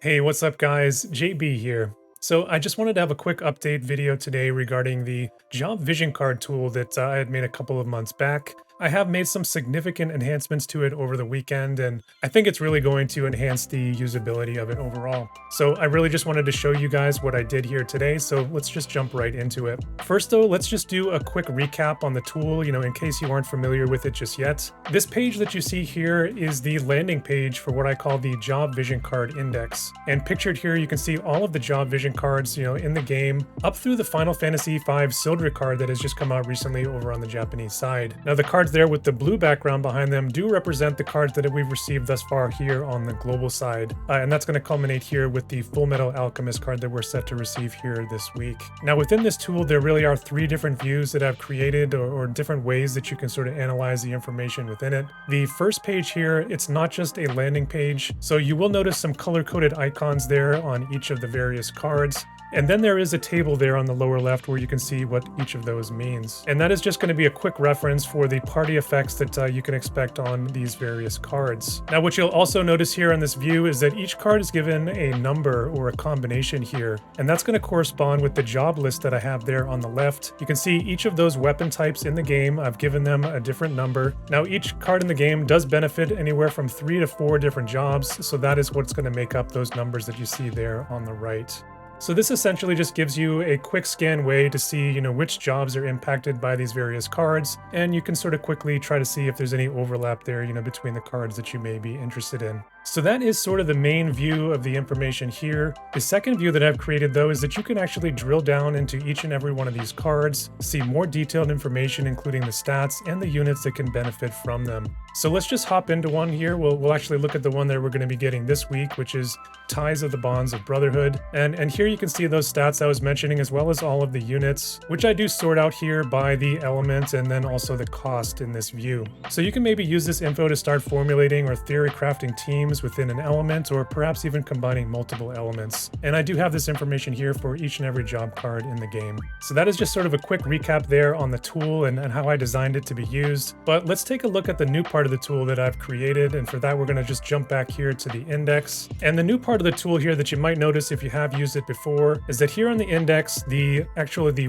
Hey, what's up guys? JB here. So I just wanted to have a quick update video today regarding the job vision card tool that I had made a couple of months back. I have made some significant enhancements to it over the weekend, and I think it's really going to enhance the usability of it overall. So I really just wanted to show you guys what I did here today, so let's just jump right into it. First though, let's just do a quick recap on the tool, in case you aren't familiar with it just yet. This page that you see here is the landing page for what I call the job vision card index. And pictured here, you can see all of the job vision cards, in the game, up through the Final Fantasy V Sildred card that has just come out recently over on the Japanese side. Now the cards there with the blue background behind them do represent the cards that we've received thus far here on the global side. And that's going to culminate here with the Full Metal Alchemist card that we're set to receive here this week. Now within this tool, there really are three different views that I've created or different ways that you can sort of analyze the information within it. The first page here, it's not just a landing page. So you will notice some color-coded icons there on each of the various cards. And then there is a table there on the lower left where you can see what each of those means. And that is just going to be a quick reference for the party effects that you can expect on these various cards. Now what you'll also notice here on this view is that each card is given a number or a combination here. And that's going to correspond with the job list that I have there on the left. You can see each of those weapon types in the game. I've given them a different number. Now each card in the game does benefit anywhere from 3 to 4 different jobs. So that is what's going to make up those numbers that you see there on the right. So this essentially just gives you a quick scan way to see, which jobs are impacted by these various cards, and you can sort of quickly try to see if there's any overlap there, between the cards that you may be interested in. So that is sort of the main view of the information here. The second view that I've created though is that you can actually drill down into each and every one of these cards, see more detailed information including the stats and the units that can benefit from them. So let's just hop into one here. We'll actually look at the one that we're going to be getting this week, which is Ties of the Bonds of Brotherhood. And here you can see those stats I was mentioning as well as all of the units, which I do sort out here by the element and then also the cost in this view. So you can maybe use this info to start formulating or theory crafting teams within an element, or perhaps even combining multiple elements. And I do have this information here for each and every job card in the game. So that is just sort of a quick recap there on the tool and how I designed it to be used. But let's take a look at the new part of the tool that I've created. And for that, we're going to just jump back here to the index. And the new part of the tool here that you might notice if you have used it before is that here on the index, the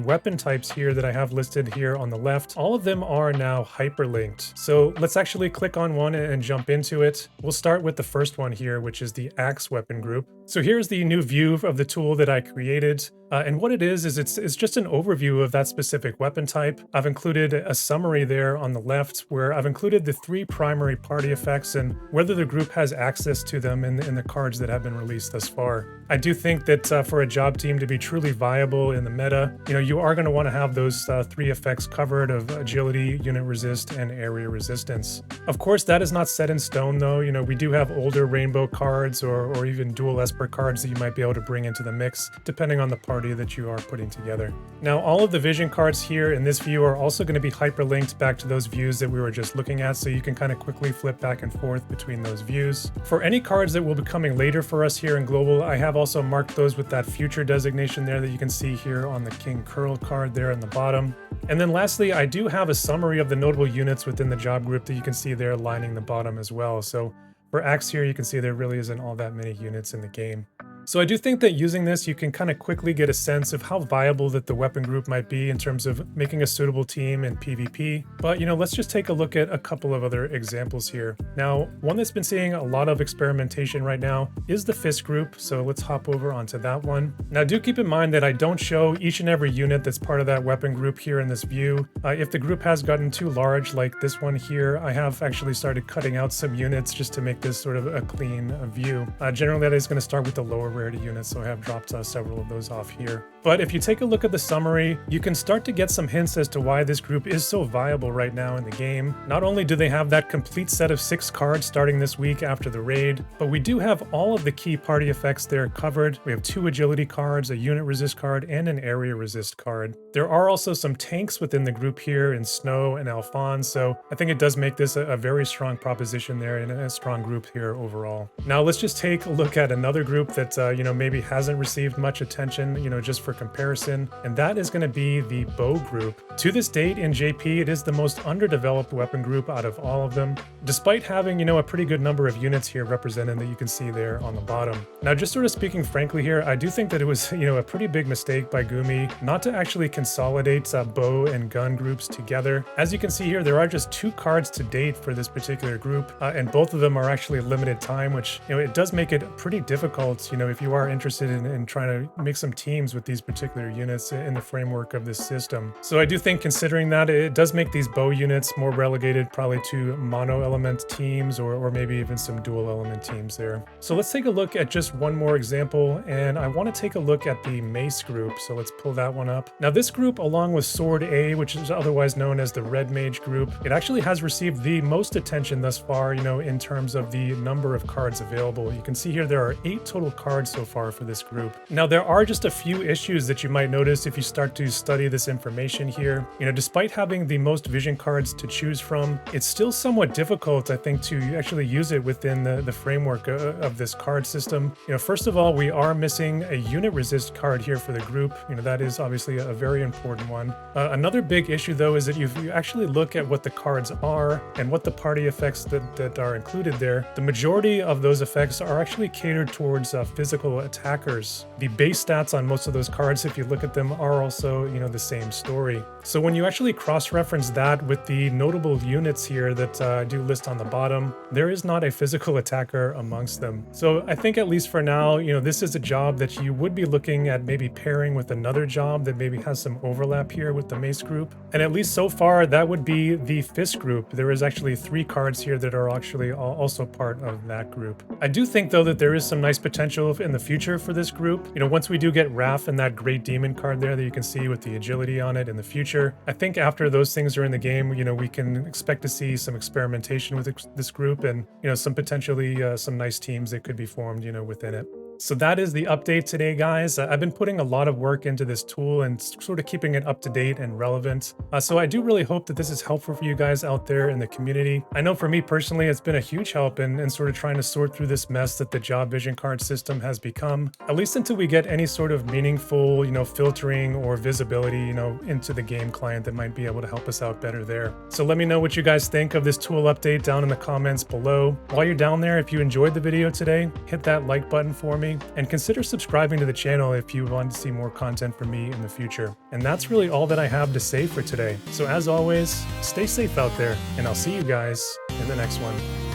weapon types here that I have listed here on the left, all of them are now hyperlinked. So let's actually click on one and jump into it. We'll start with the first one here, which is the axe weapon group. So here's the new view of the tool that I created. And what it is it's just an overview of that specific weapon type. I've included a summary there on the left where I've included the 3 primary party effects and whether the group has access to them in the cards that have been released thus far. I do think that for a job team to be truly viable in the meta, you are going to want to have those 3 effects covered of agility, unit resist, and area resistance. Of course, that is not set in stone though. We do have older rainbow cards or even dual Esper cards that you might be able to bring into the mix, depending on the party that you are putting together. Now, all of the vision cards here in this view are also going to be hyperlinked back to those views that we were just looking at, so you can kind of quickly flip back and forth between those views. For any cards that will be coming later for us here in Global, I have also marked those with that future designation there that you can see here on the King Curl card there on the bottom. And then lastly, I do have a summary of the notable units within the job group that you can see there lining the bottom as well. So for Axe here, you can see there really isn't all that many units in the game. So I do think that using this, you can kind of quickly get a sense of how viable that the weapon group might be in terms of making a suitable team in PvP. But, let's just take a look at a couple of other examples here. Now, one that's been seeing a lot of experimentation right now is the Fist group. So let's hop over onto that one. Now, do keep in mind that I don't show each and every unit that's part of that weapon group here in this view. If the group has gotten too large, like this one here, I have actually started cutting out some units just to make this sort of a clean view. Generally, that is going to start with the lower rarity units, so I have dropped several of those off here. But if you take a look at the summary, you can start to get some hints as to why this group is so viable right now in the game. Not only do they have that complete set of 6 cards starting this week after the raid, but we do have all of the key party effects there covered. We have 2 agility cards, a unit resist card, and an area resist card. There are also some tanks within the group here in Snow and Alphonse, so I think it does make this a very strong proposition there and a strong group here overall. Now let's just take a look at another group that maybe hasn't received much attention, just for comparison, and that is going to be the bow group. To this date in JP, it is the most underdeveloped weapon group out of all of them, despite having, a pretty good number of units here represented that you can see there on the bottom. Now, just sort of speaking frankly here, I do think that it was, a pretty big mistake by Gumi not to actually consolidate bow and gun groups together. As you can see here, there are just 2 cards to date for this particular group, and both of them are actually limited time, which, it does make it pretty difficult, if you are interested in trying to make some teams with these particular units in the framework of this system. So I do think, considering that, it does make these bow units more relegated probably to mono element teams or maybe even some dual element teams there. So let's take a look at just one more example, and I want to take a look at the mace group. So let's pull that one up. Now this group, along with Sword A, which is otherwise known as the Red Mage group, it actually has received the most attention thus far, in terms of the number of cards available. You can see here there are 8 total cards so far for this group. Now there are just a few issues that you might notice if you start to study this information here. Despite having the most vision cards to choose from, it's still somewhat difficult, I think, to actually use it within the framework of this card system. First of all, we are missing a unit resist card here for the group. That is obviously a very important one. Another big issue though is that if you actually look at what the cards are and what the party effects that are included there, the majority of those effects are actually catered towards physical attackers. The base stats on most of those cards, if you look at them, are also, the same story. So when you actually cross-reference that with the notable units here that I do list on the bottom, there is not a physical attacker amongst them. So I think, at least for now, this is a job that you would be looking at maybe pairing with another job that maybe has some overlap here with the mace group. And at least so far, that would be the fist group. There is actually 3 cards here that are actually also part of that group. I do think, though, that there is some nice potential in the future for this group. Once we do get Raph and that Great Demon card there that you can see with the agility on it in the future, I think after those things are in the game, we can expect to see some experimentation with this group and, some potentially some nice teams that could be formed, within it. So that is the update today, guys. I've been putting a lot of work into this tool and sort of keeping it up to date and relevant. So I do really hope that this is helpful for you guys out there in the community. I know for me personally, it's been a huge help in sort of trying to sort through this mess that the job vision card system has become, at least until we get any sort of meaningful, filtering or visibility, into the game client that might be able to help us out better there. So let me know what you guys think of this tool update down in the comments below. While you're down there, if you enjoyed the video today, hit that like button for me. And consider subscribing to the channel if you want to see more content from me in the future. And that's really all that I have to say for today. So as always, stay safe out there, and I'll see you guys in the next one.